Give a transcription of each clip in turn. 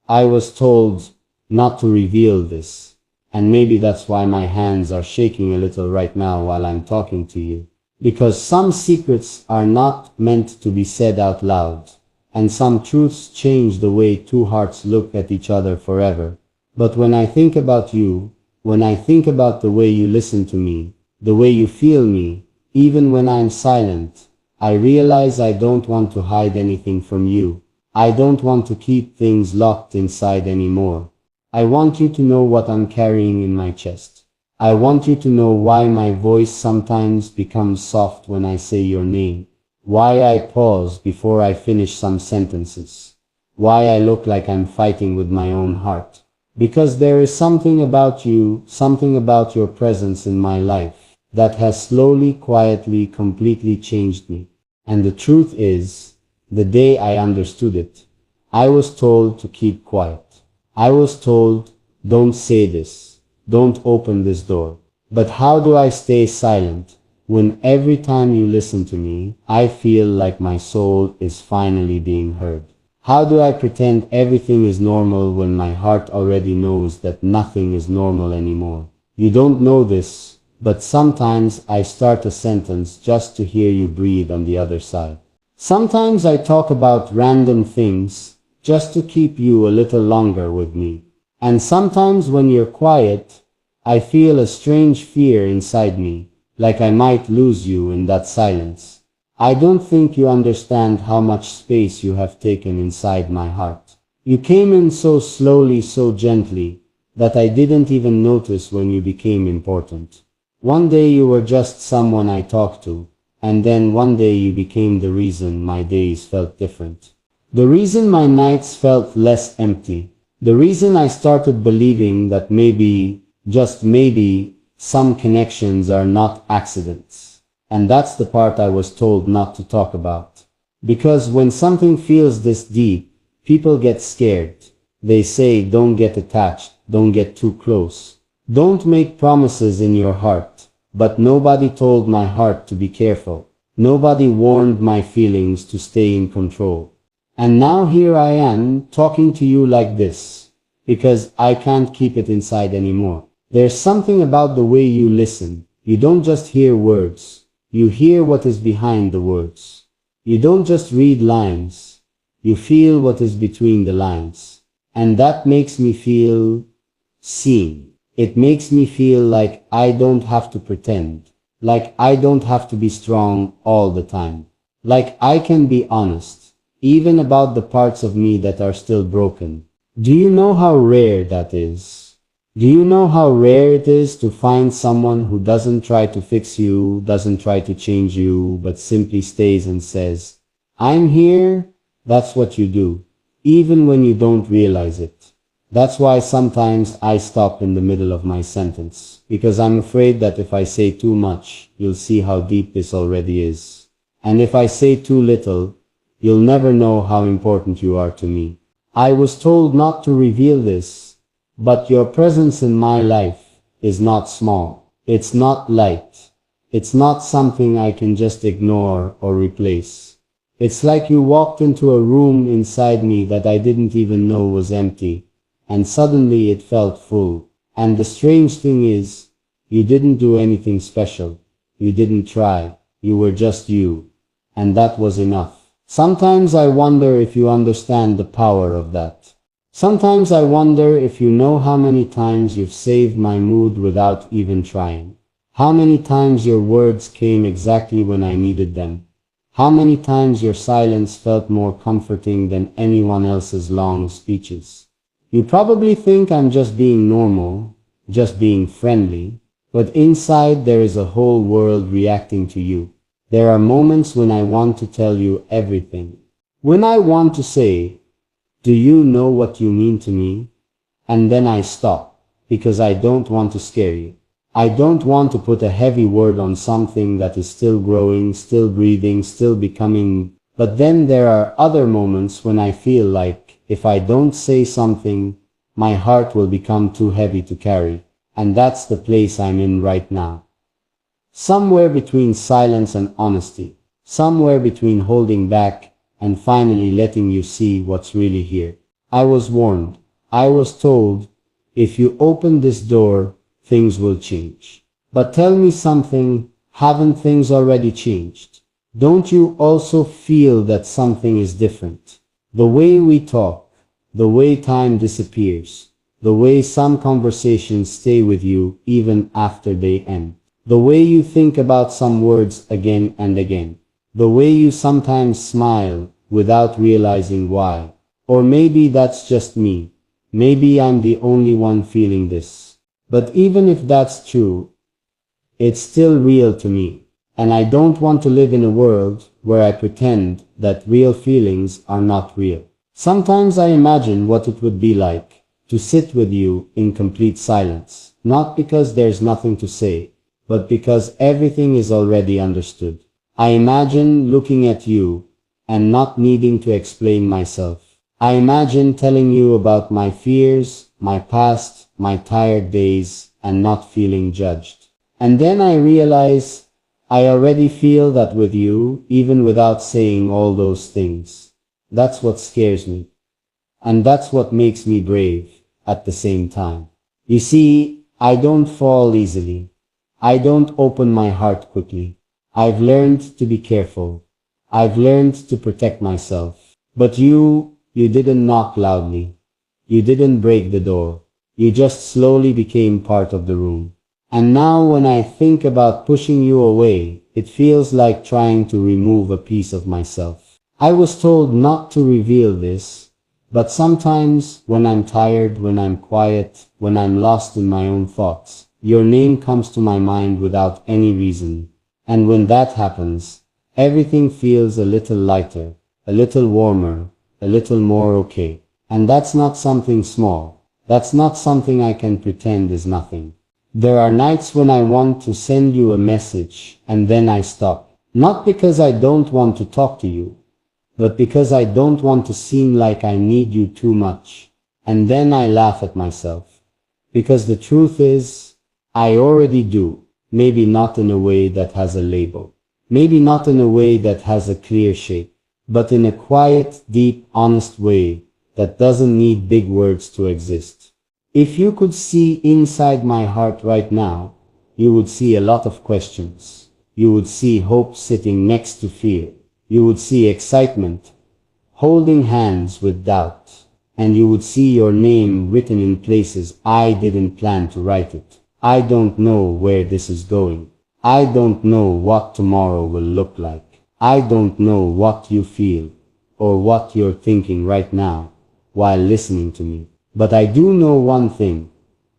I was told not to reveal this, and maybe that's why my hands are shaking a little right now while I'm talking to you. Because some secrets are not meant to be said out loud, and some truths change the way two hearts look at each other forever. But when I think about you, when I think about the way you listen to me, the way you feel me, even when I'm silent, I realize I don't want to hide anything from you. I don't want to keep things locked inside anymore. I want you to know what I'm carrying in my chest. I want you to know why my voice sometimes becomes soft when I say your name. Why I pause before I finish some sentences. Why I look like I'm fighting with my own heart. Because there is something about you, something about your presence in my life, that has slowly, quietly, completely changed me. And the truth is, the day I understood it, I was told to keep quiet. I was told, don't say this, don't open this door. But how do I stay silent when every time you listen to me, I feel like my soul is finally being heard? How do I pretend everything is normal when my heart already knows that nothing is normal anymore? You don't know this, but sometimes I start a sentence just to hear you breathe on the other side. Sometimes I talk about random things just to keep you a little longer with me. And sometimes when you're quiet, I feel a strange fear inside me, like I might lose you in that silence. I don't think you understand how much space you have taken inside my heart. You came in so slowly, so gently, that I didn't even notice when you became important. One day you were just someone I talked to, and then one day you became the reason my days felt different. The reason my nights felt less empty. The reason I started believing that maybe, just maybe, some connections are not accidents. And that's the part I was told not to talk about. Because when something feels this deep, people get scared. They say don't get attached, don't get too close. Don't make promises in your heart. But nobody told my heart to be careful. Nobody warned my feelings to stay in control. And now here I am, talking to you like this, because I can't keep it inside anymore. There's something about the way you listen. You don't just hear words. You hear what is behind the words. You don't just read lines. You feel what is between the lines. And that makes me feel seen. It makes me feel like I don't have to pretend, like I don't have to be strong all the time, like I can be honest, even about the parts of me that are still broken. Do you know how rare that is? Do you know how rare it is to find someone who doesn't try to fix you, doesn't try to change you, but simply stays and says, I'm here? That's what you do, even when you don't realize it. That's why sometimes I stop in the middle of my sentence, because I'm afraid that if I say too much, you'll see how deep this already is. And if I say too little, you'll never know how important you are to me. I was told not to reveal this, but your presence in my life is not small. It's not light. It's not something I can just ignore or replace. It's like you walked into a room inside me that I didn't even know was empty. And suddenly it felt full. And the strange thing is, you didn't do anything special. You didn't try. You were just you. And that was enough. Sometimes I wonder if you understand the power of that. Sometimes I wonder if you know how many times you've saved my mood without even trying. How many times your words came exactly when I needed them. How many times your silence felt more comforting than anyone else's long speeches. You probably think I'm just being normal, just being friendly, but inside there is a whole world reacting to you. There are moments when I want to tell you everything. When I want to say, do you know what you mean to me? And then I stop, because I don't want to scare you. I don't want to put a heavy word on something that is still growing, still breathing, still becoming. But then there are other moments when I feel like, if I don't say something, my heart will become too heavy to carry. And that's the place I'm in right now. Somewhere between silence and honesty. Somewhere between holding back and finally letting you see what's really here. I was warned. I was told, if you open this door, things will change. But tell me something, haven't things already changed? Don't you also feel that something is different? The way we talk, the way time disappears, the way some conversations stay with you even after they end, the way you think about some words again and again, the way you sometimes smile without realizing why. Or maybe that's just me. Maybe I'm the only one feeling this. But even if that's true, it's still real to me. And I don't want to live in a world where I pretend that real feelings are not real. Sometimes I imagine what it would be like to sit with you in complete silence, not because there's nothing to say, but because everything is already understood. I imagine looking at you and not needing to explain myself. I imagine telling you about my fears, my past, my tired days, and not feeling judged. And then I realize I already feel that with you, even without saying all those things. That's what scares me. And that's what makes me brave at the same time. You see, I don't fall easily. I don't open my heart quickly. I've learned to be careful. I've learned to protect myself. But you didn't knock loudly. You didn't break the door. You just slowly became part of the room. And now when I think about pushing you away, it feels like trying to remove a piece of myself. I was told not to reveal this, but sometimes when I'm tired, when I'm quiet, when I'm lost in my own thoughts, your name comes to my mind without any reason. And when that happens, everything feels a little lighter, a little warmer, a little more okay. And that's not something small. That's not something I can pretend is nothing. There are nights when I want to send you a message and then I stop. Not because I don't want to talk to you, but because I don't want to seem like I need you too much. And then I laugh at myself. Because the truth is, I already do. Maybe not in a way that has a label. Maybe not in a way that has a clear shape. But in a quiet, deep, honest way that doesn't need big words to exist. If you could see inside my heart right now, you would see a lot of questions. You would see hope sitting next to fear. You would see excitement, holding hands with doubt. And you would see your name written in places I didn't plan to write it. I don't know where this is going. I don't know what tomorrow will look like. I don't know what you feel or what you're thinking right now while listening to me. But I do know one thing.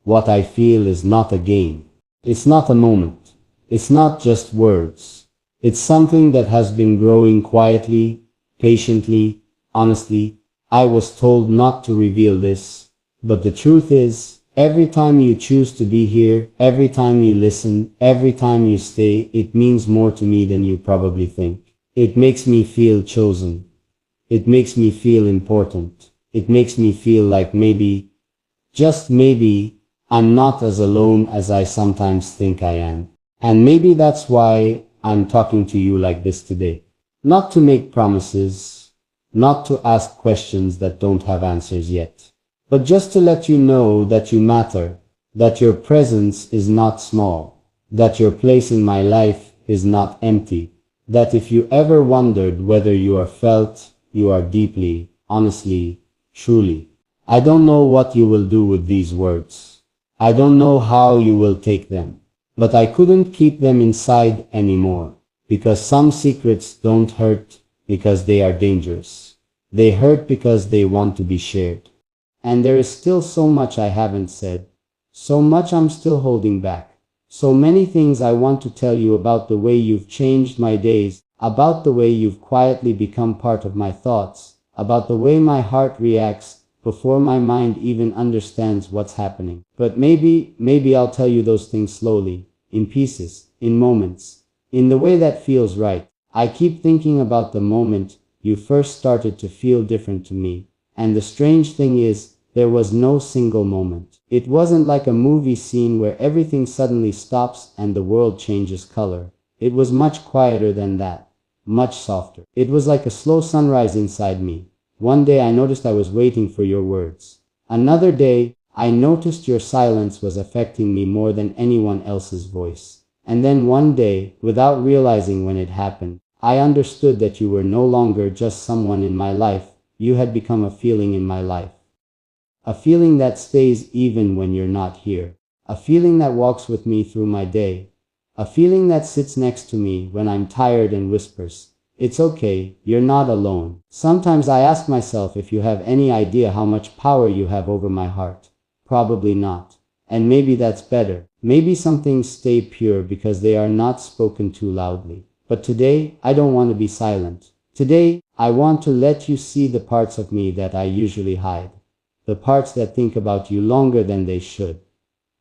What I feel is not a game. It's not a moment. It's not just words. It's something that has been growing quietly, patiently, honestly. I was told not to reveal this, but the truth is, every time you choose to be here, every time you listen, every time you stay, it means more to me than you probably think. It makes me feel chosen. It makes me feel important. It makes me feel like maybe, just maybe, I'm not as alone as I sometimes think I am. And maybe that's why I'm talking to you like this today. Not to make promises, not to ask questions that don't have answers yet, but just to let you know that you matter, that your presence is not small, that your place in my life is not empty, that if you ever wondered whether you are felt, you are deeply, honestly, truly. I don't know what you will do with these words. I don't know how you will take them. But I couldn't keep them inside anymore. Because some secrets don't hurt because they are dangerous. They hurt because they want to be shared. And there is still so much I haven't said. So much I'm still holding back. So many things I want to tell you about the way you've changed my days, about the way you've quietly become part of my thoughts, about the way my heart reacts before my mind even understands what's happening. But maybe I'll tell you those things slowly, in pieces, in moments, in the way that feels right. I keep thinking about the moment you first started to feel different to me. And the strange thing is, there was no single moment. It wasn't like a movie scene where everything suddenly stops and the world changes color. It was much quieter than that. Much softer. It was like a slow sunrise inside me, One day I noticed I was waiting for your words. Another day, I noticed your silence was affecting me more than anyone else's voice. And then one day, without realizing when it happened, I understood that you were no longer just someone in my life, you had become a feeling in my life. A feeling that stays even when you're not here. A feeling that walks with me through my day. A feeling that sits next to me when I'm tired and whispers, "It's okay, you're not alone." Sometimes I ask myself if you have any idea how much power you have over my heart. Probably not. And maybe that's better. Maybe some things stay pure because they are not spoken too loudly. But today, I don't want to be silent. Today, I want to let you see the parts of me that I usually hide. The parts that think about you longer than they should.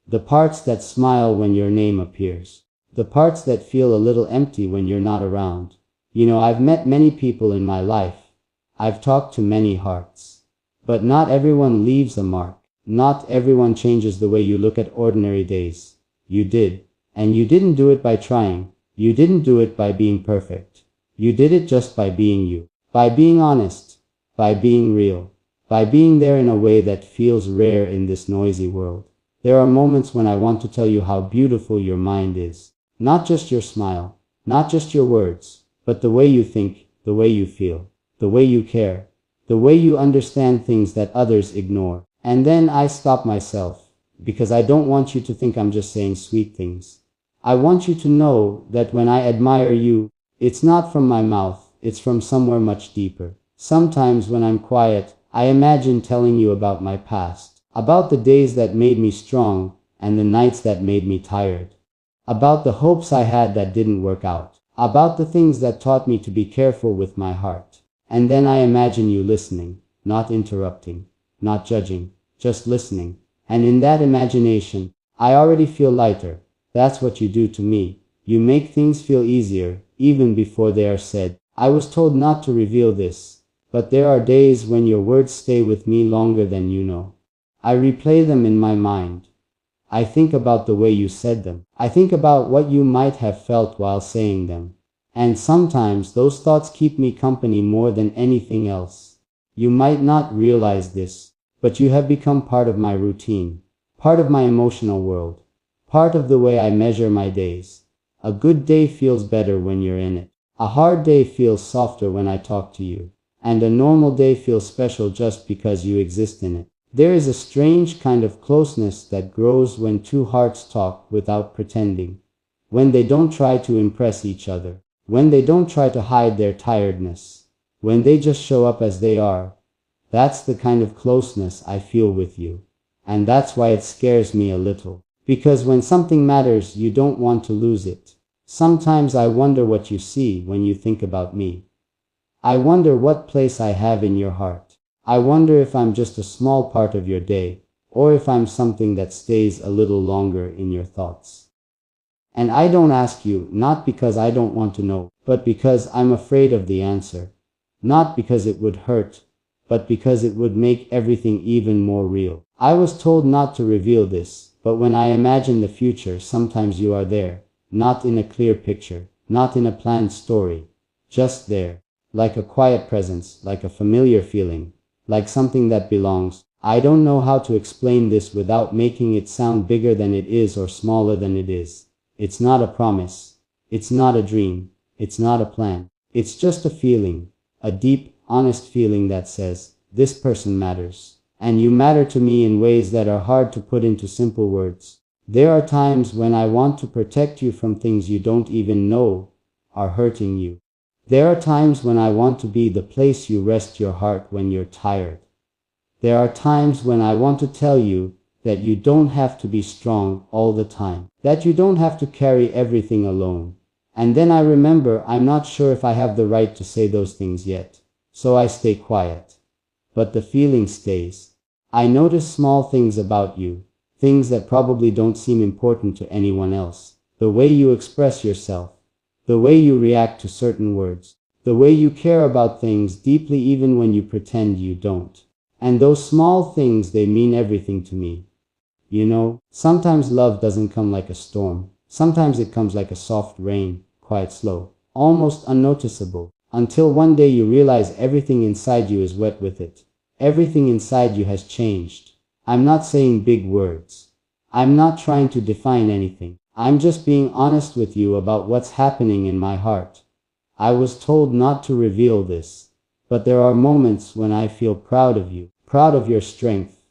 The parts that smile when your name appears. The parts that feel a little empty when you're not around. You know, I've met many people in my life. I've talked to many hearts. But not everyone leaves a mark. Not everyone changes the way you look at ordinary days. You did. And you didn't do it by trying. You didn't do it by being perfect. You did it just by being you. By being honest. By being real. By being there in a way that feels rare in this noisy world. There are moments when I want to tell you how beautiful your mind is. Not just your smile. Not just your words. But the way you think. The way you feel. The way you care. The way you understand things that others ignore. And then I stop myself, because I don't want you to think I'm just saying sweet things. I want you to know that when I admire you, it's not from my mouth, it's from somewhere much deeper. Sometimes when I'm quiet, I imagine telling you about my past, about the days that made me strong, and the nights that made me tired, about the hopes I had that didn't work out, about the things that taught me to be careful with my heart. And then I imagine you listening, not interrupting. Not judging, just listening. And in that imagination, I already feel lighter. That's what you do to me. You make things feel easier, even before they are said. I was told not to reveal this, but there are days when your words stay with me longer than you know. I replay them in my mind. I think about the way you said them. I think about what you might have felt while saying them. And sometimes those thoughts keep me company more than anything else. You might not realize this, but you have become part of my routine, part of my emotional world, part of the way I measure my days. A good day feels better when you're in it. A hard day feels softer when I talk to you. And a normal day feels special just because you exist in it. There is a strange kind of closeness that grows when two hearts talk without pretending. When they don't try to impress each other. When they don't try to hide their tiredness. When they just show up as they are. That's the kind of closeness I feel with you. And that's why it scares me a little. Because when something matters, you don't want to lose it. Sometimes I wonder what you see when you think about me. I wonder what place I have in your heart. I wonder if I'm just a small part of your day, or if I'm something that stays a little longer in your thoughts. And I don't ask you, not because I don't want to know, but because I'm afraid of the answer. Not because it would hurt, but because it would make everything even more real. I was told not to reveal this, but when I imagine the future, sometimes you are there, not in a clear picture, not in a planned story, just there, like a quiet presence, like a familiar feeling, like something that belongs. I don't know how to explain this without making it sound bigger than it is or smaller than it is. It's not a promise. It's not a dream. It's not a plan. It's just a feeling, a deep, honest feeling that says, this person matters. And you matter to me in ways that are hard to put into simple words. There are times when I want to protect you from things you don't even know are hurting you. There are times when I want to be the place you rest your heart when you're tired. There are times when I want to tell you that you don't have to be strong all the time, that you don't have to carry everything alone. And then I remember I'm not sure if I have the right to say those things yet. So I stay quiet. But the feeling stays. I notice small things about you, things that probably don't seem important to anyone else. The way you express yourself, the way you react to certain words, the way you care about things deeply even when you pretend you don't. And those small things, they mean everything to me. You know, sometimes love doesn't come like a storm. Sometimes it comes like a soft rain, quite slow, almost unnoticeable. Until one day you realize everything inside you is wet with it. Everything inside you has changed. I'm not saying big words. I'm not trying to define anything. I'm just being honest with you about what's happening in my heart. I was told not to reveal this, but there are moments when I feel proud of you, proud of your strength,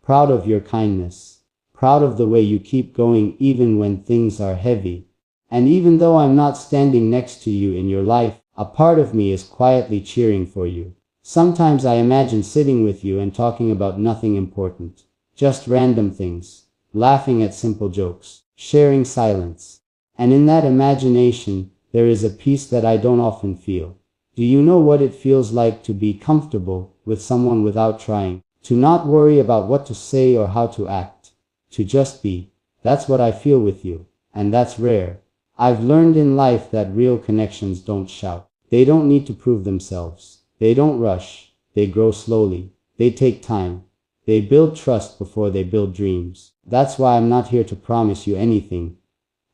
proud of your kindness, proud of the way you keep going even when things are heavy. And even though I'm not standing next to you in your life, a part of me is quietly cheering for you. Sometimes I imagine sitting with you and talking about nothing important, just random things, laughing at simple jokes, sharing silence. And in that imagination, there is a peace that I don't often feel. Do you know what it feels like to be comfortable with someone without trying? To not worry about what to say or how to act. To just be. That's what I feel with you. And that's rare. I've learned in life that real connections don't shout. They don't need to prove themselves. They don't rush. They grow slowly. They take time. They build trust before they build dreams. That's why I'm not here to promise you anything.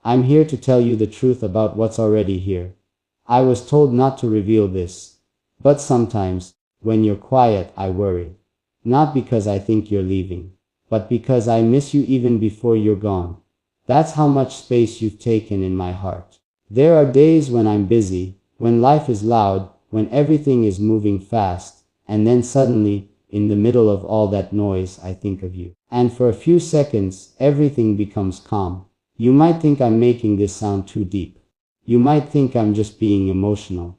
I'm here to tell you the truth about what's already here. I was told not to reveal this. But sometimes, when you're quiet, I worry. Not because I think you're leaving, but because I miss you even before you're gone. That's how much space you've taken in my heart. There are days when I'm busy, when life is loud, when everything is moving fast, and then suddenly, in the middle of all that noise, I think of you. And for a few seconds, everything becomes calm. You might think I'm making this sound too deep. You might think I'm just being emotional.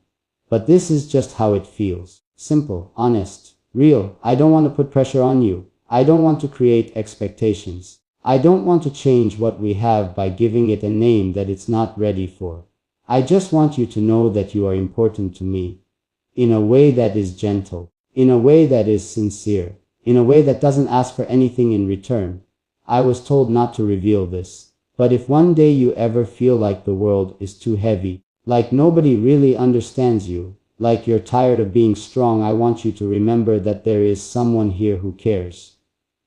But this is just how it feels. Simple, honest, real. I don't want to put pressure on you. I don't want to create expectations. I don't want to change what we have by giving it a name that it's not ready for. I just want you to know that you are important to me. In a way that is gentle. In a way that is sincere. In a way that doesn't ask for anything in return. I was told not to reveal this. But if one day you ever feel like the world is too heavy, like nobody really understands you, like you're tired of being strong, I want you to remember that there is someone here who cares.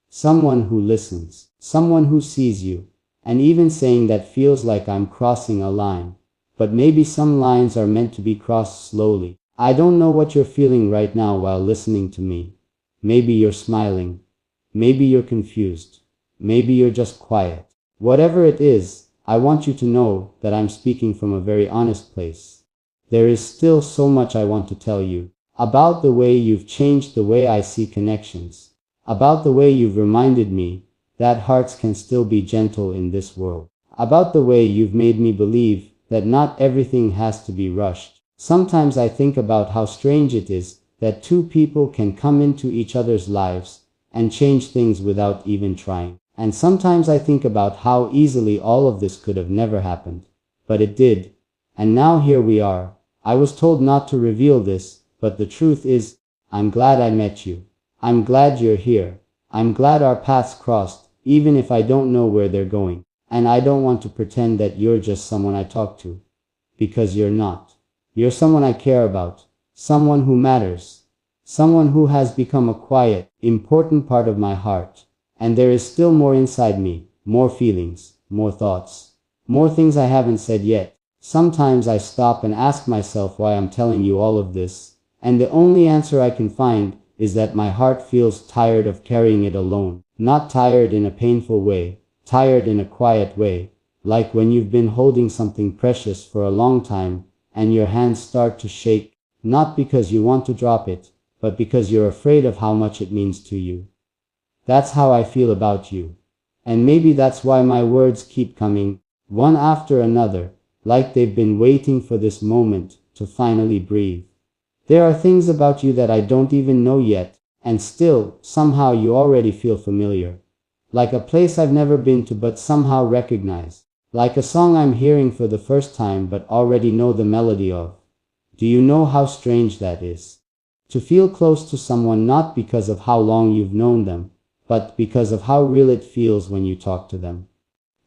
Someone who listens. Someone who sees you. And even saying that feels like I'm crossing a line. But maybe some lines are meant to be crossed slowly. I don't know what you're feeling right now while listening to me. Maybe you're smiling. Maybe you're confused. Maybe you're just quiet. Whatever it is, I want you to know that I'm speaking from a very honest place. There is still so much I want to tell you. About the way you've changed the way I see connections. About the way you've reminded me that hearts can still be gentle in this world. About the way you've made me believe that not everything has to be rushed. Sometimes I think about how strange it is that two people can come into each other's lives and change things without even trying. And sometimes I think about how easily all of this could have never happened. But it did. And now here we are. I was told not to reveal this, but the truth is, I'm glad I met you. I'm glad you're here. I'm glad our paths crossed, even if I don't know where they're going. And I don't want to pretend that you're just someone I talk to. Because you're not. You're someone I care about. Someone who matters. Someone who has become a quiet, important part of my heart. And there is still more inside me, more feelings, more thoughts, more things I haven't said yet. Sometimes I stop and ask myself why I'm telling you all of this, and the only answer I can find is that my heart feels tired of carrying it alone. Not tired in a painful way, tired in a quiet way, like when you've been holding something precious for a long time, and your hands start to shake, not because you want to drop it, but because you're afraid of how much it means to you. That's how I feel about you. And maybe that's why my words keep coming, one after another, like they've been waiting for this moment to finally breathe. There are things about you that I don't even know yet, and still, somehow you already feel familiar. Like a place I've never been to but somehow recognize. Like a song I'm hearing for the first time but already know the melody of. Do you know how strange that is? To feel close to someone not because of how long you've known them, but because of how real it feels when you talk to them.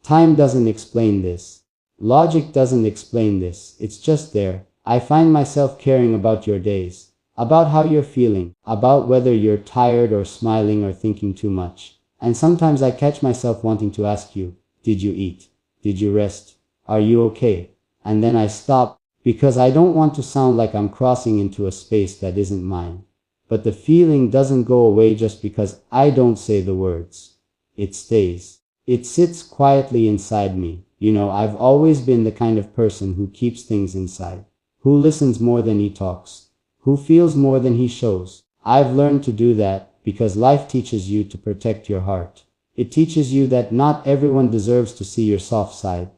Time doesn't explain this. Logic doesn't explain this. It's just there. I find myself caring about your days, about how you're feeling, about whether you're tired or smiling or thinking too much. And sometimes I catch myself wanting to ask you, did you eat? Did you rest? Are you okay? And then I stop, because I don't want to sound like I'm crossing into a space that isn't mine. But the feeling doesn't go away just because I don't say the words. It stays. It sits quietly inside me. I've always been the kind of person who keeps things inside, who listens more than he talks, who feels more than he shows. I've learned to do that because life teaches you to protect your heart. It teaches you that not everyone deserves to see your soft side.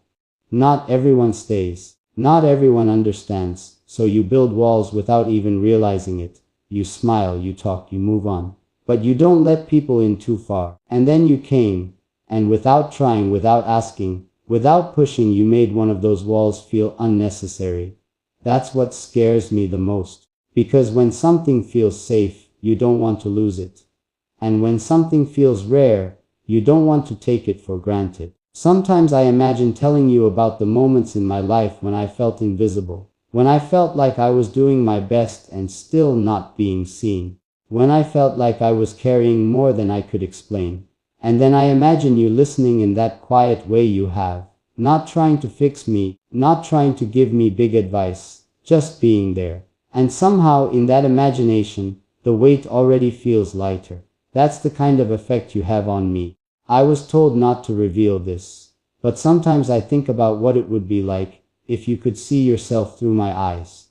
Not everyone stays. Not everyone understands. So you build walls without even realizing it. You smile, you talk, you move on. But you don't let people in too far. And then you came, and without trying, without asking, without pushing, you made one of those walls feel unnecessary. That's what scares me the most. Because when something feels safe, you don't want to lose it. And when something feels rare, you don't want to take it for granted. Sometimes I imagine telling you about the moments in my life when I felt invisible, when I felt like I was doing my best and still not being seen, when I felt like I was carrying more than I could explain. And then I imagine you listening in that quiet way you have, not trying to fix me, not trying to give me big advice, just being there. And somehow in that imagination, the weight already feels lighter. That's the kind of effect you have on me. I was told not to reveal this, but sometimes I think about what it would be like if you could see yourself through my eyes.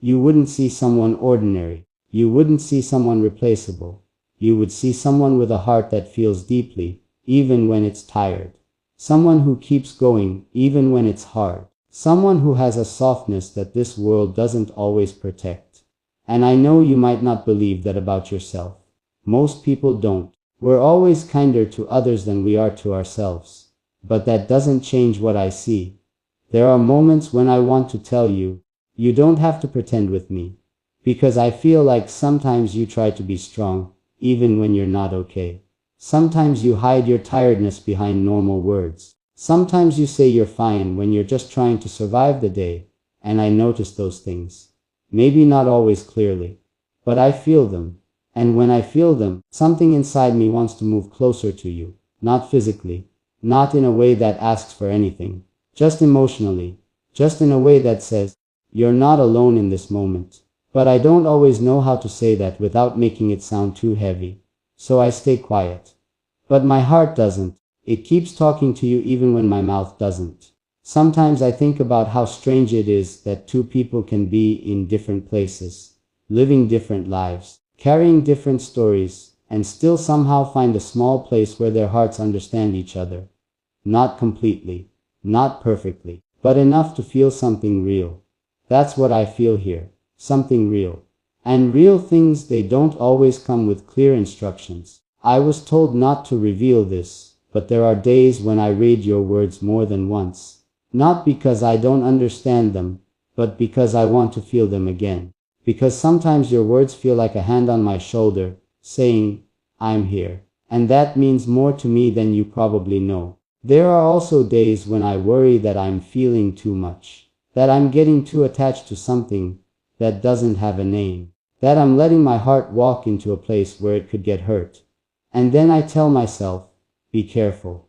You wouldn't see someone ordinary. You wouldn't see someone replaceable. You would see someone with a heart that feels deeply, even when it's tired. Someone who keeps going, even when it's hard. Someone who has a softness that this world doesn't always protect. And I know you might not believe that about yourself. Most people don't. We're always kinder to others than we are to ourselves. But that doesn't change what I see. There are moments when I want to tell you, you don't have to pretend with me. Because I feel like sometimes you try to be strong, even when you're not okay. Sometimes you hide your tiredness behind normal words. Sometimes you say you're fine when you're just trying to survive the day. And I notice those things. Maybe not always clearly. But I feel them. And when I feel them, something inside me wants to move closer to you. Not physically. Not in a way that asks for anything. Just emotionally. Just in a way that says, you're not alone in this moment. But I don't always know how to say that without making it sound too heavy. So I stay quiet. But my heart doesn't. It keeps talking to you even when my mouth doesn't. Sometimes I think about how strange it is that two people can be in different places, living different lives, carrying different stories, and still somehow find a small place where their hearts understand each other. Not completely, not perfectly, but enough to feel something real. That's what I feel here, something real. And real things, they don't always come with clear instructions. I was told not to reveal this, but there are days when I read your words more than once. Not because I don't understand them, but because I want to feel them again. Because sometimes your words feel like a hand on my shoulder, saying, I'm here. And that means more to me than you probably know. There are also days when I worry that I'm feeling too much. That I'm getting too attached to something that doesn't have a name. That I'm letting my heart walk into a place where it could get hurt. And then I tell myself, be careful.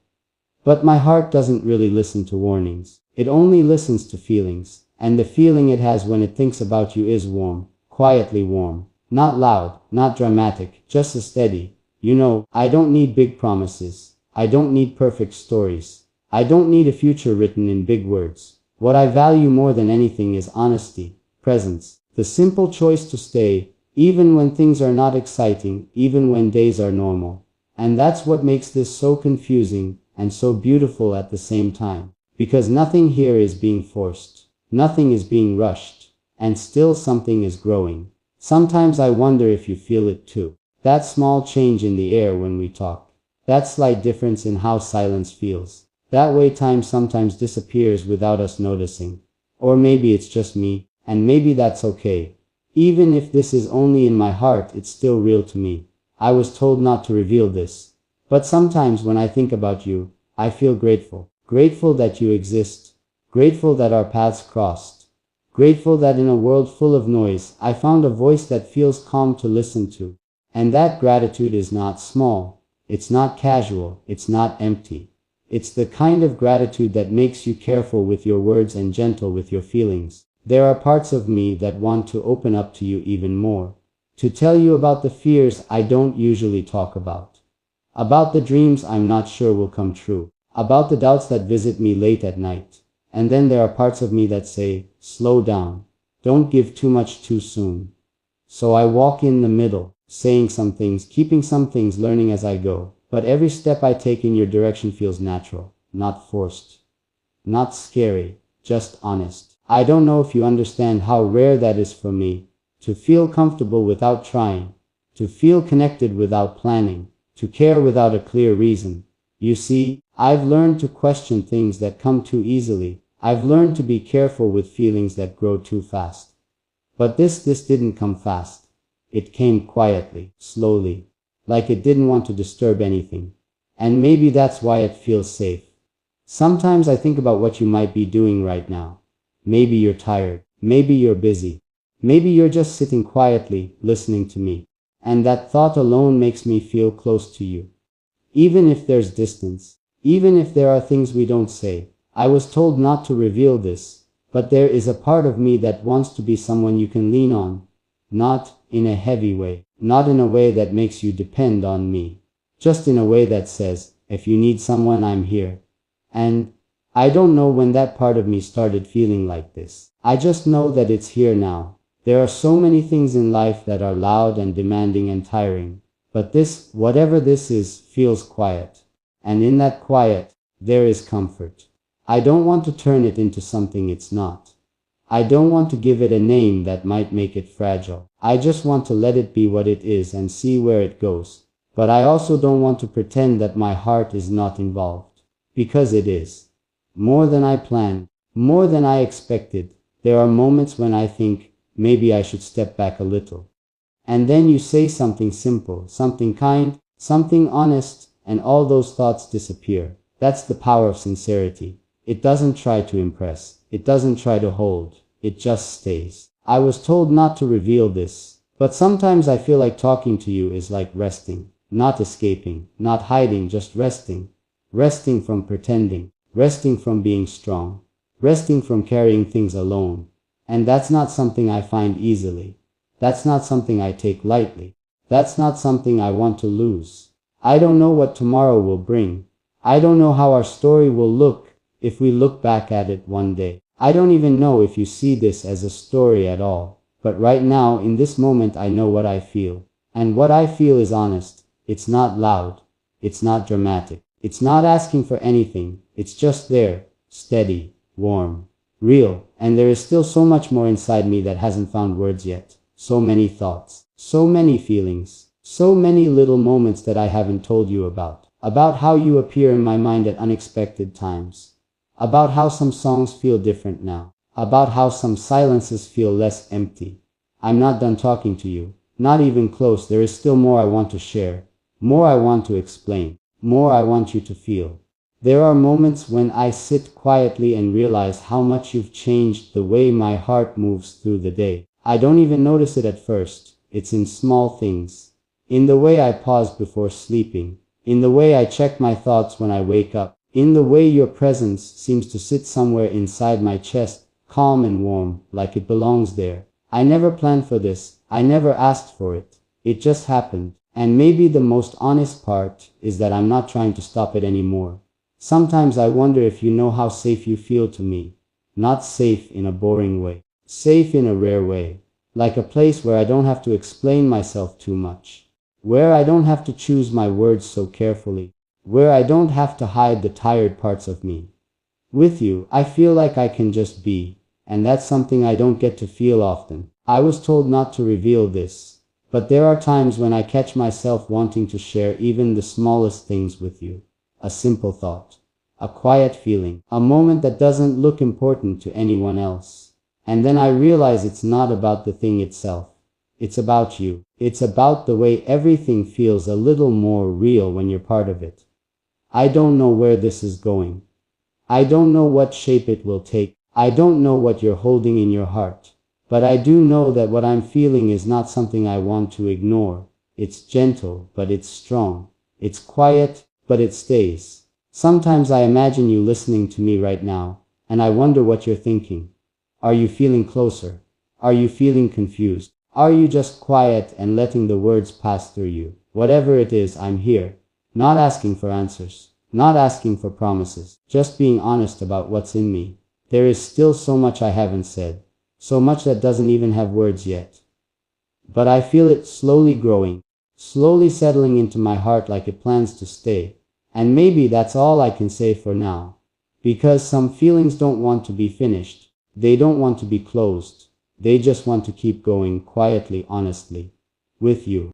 But my heart doesn't really listen to warnings. It only listens to feelings. And the feeling it has when it thinks about you is warm, quietly warm. Not loud, not dramatic, just a steady. I don't need big promises. I don't need perfect stories. I don't need a future written in big words. What I value more than anything is honesty, presence, the simple choice to stay, even when things are not exciting, even when days are normal. And that's what makes this so confusing and so beautiful at the same time. Because nothing here is being forced. Nothing is being rushed, and still something is growing. Sometimes I wonder if you feel it too. That small change in the air when we talk. That slight difference in how silence feels. That way time sometimes disappears without us noticing. Or maybe it's just me, and maybe that's okay. Even if this is only in my heart, it's still real to me. I was told not to reveal this. But sometimes when I think about you, I feel grateful. Grateful that you exist. Grateful that our paths crossed. Grateful that in a world full of noise, I found a voice that feels calm to listen to. And that gratitude is not small. It's not casual. It's not empty. It's the kind of gratitude that makes you careful with your words and gentle with your feelings. There are parts of me that want to open up to you even more, to tell you about the fears I don't usually talk about the dreams I'm not sure will come true, about the doubts that visit me late at night. And then there are parts of me that say, slow down, don't give too much too soon. So I walk in the middle, saying some things, keeping some things, learning as I go. But every step I take in your direction feels natural, not forced, not scary, just honest. I don't know if you understand how rare that is for me, to feel comfortable without trying, to feel connected without planning, to care without a clear reason. You see, I've learned to question things that come too easily. I've learned to be careful with feelings that grow too fast. But this didn't come fast. It came quietly, slowly, like it didn't want to disturb anything. And maybe that's why it feels safe. Sometimes I think about what you might be doing right now. Maybe you're tired. Maybe you're busy. Maybe you're just sitting quietly, listening to me. And that thought alone makes me feel close to you. Even if there's distance, even if there are things we don't say. I was told not to reveal this, but there is a part of me that wants to be someone you can lean on. Not in a heavy way, not in a way that makes you depend on me. Just in a way that says, if you need someone, I'm here. And I don't know when that part of me started feeling like this. I just know that it's here now. There are so many things in life that are loud and demanding and tiring. But this, whatever this is, feels quiet. And in that quiet, there is comfort. I don't want to turn it into something it's not. I don't want to give it a name that might make it fragile. I just want to let it be what it is and see where it goes. But I also don't want to pretend that my heart is not involved. Because it is. More than I planned. More than I expected. There are moments when I think, maybe I should step back a little. And then you say something simple, something kind, something honest, and all those thoughts disappear. That's the power of sincerity. It doesn't try to impress. It doesn't try to hold. It just stays. I was told not to reveal this, but sometimes I feel like talking to you is like resting, not escaping, not hiding, just resting. Resting from pretending, resting from being strong, resting from carrying things alone. And that's not something I find easily. That's not something I take lightly. That's not something I want to lose. I don't know what tomorrow will bring. I don't know how our story will look if we look back at it one day. I don't even know if you see this as a story at all. But right now, in this moment, I know what I feel. And what I feel is honest. It's not loud. It's not dramatic. It's not asking for anything. It's just there, steady, warm, real. And there is still so much more inside me that hasn't found words yet. So many thoughts, so many feelings, so many little moments that I haven't told you about how you appear in my mind at unexpected times, about how some songs feel different now, about how some silences feel less empty. I'm not done talking to you, not even close. There is still more I want to share, more I want to explain, more I want you to feel. There are moments when I sit quietly and realize how much you've changed the way my heart moves through the day. I don't even notice it at first. It's in small things. In the way I pause before sleeping. In the way I check my thoughts when I wake up. In the way your presence seems to sit somewhere inside my chest, calm and warm, like it belongs there. I never planned for this. I never asked for it. It just happened. And maybe the most honest part is that I'm not trying to stop it anymore. Sometimes I wonder if you know how safe you feel to me. Not safe in a boring way. Safe in a rare way. Like a place where I don't have to explain myself too much. Where I don't have to choose my words so carefully. Where I don't have to hide the tired parts of me. With you, I feel like I can just be. And that's something I don't get to feel often. I was told not to reveal this. But there are times when I catch myself wanting to share even the smallest things with you. A simple thought. A quiet feeling. A moment that doesn't look important to anyone else. And then I realize it's not about the thing itself. It's about you. It's about the way everything feels a little more real when you're part of it. I don't know where this is going. I don't know what shape it will take. I don't know what you're holding in your heart. But I do know that what I'm feeling is not something I want to ignore. It's gentle, but it's strong. It's quiet, but it stays. Sometimes I imagine you listening to me right now, and I wonder what you're thinking. Are you feeling closer? Are you feeling confused? Are you just quiet and letting the words pass through you? Whatever it is, I'm here. Not asking for answers. Not asking for promises. Just being honest about what's in me. There is still so much I haven't said. So much that doesn't even have words yet. But I feel it slowly growing. Slowly settling into my heart like it plans to stay. And maybe that's all I can say for now. Because some feelings don't want to be finished. They don't want to be closed. They just want to keep going quietly, honestly. With you.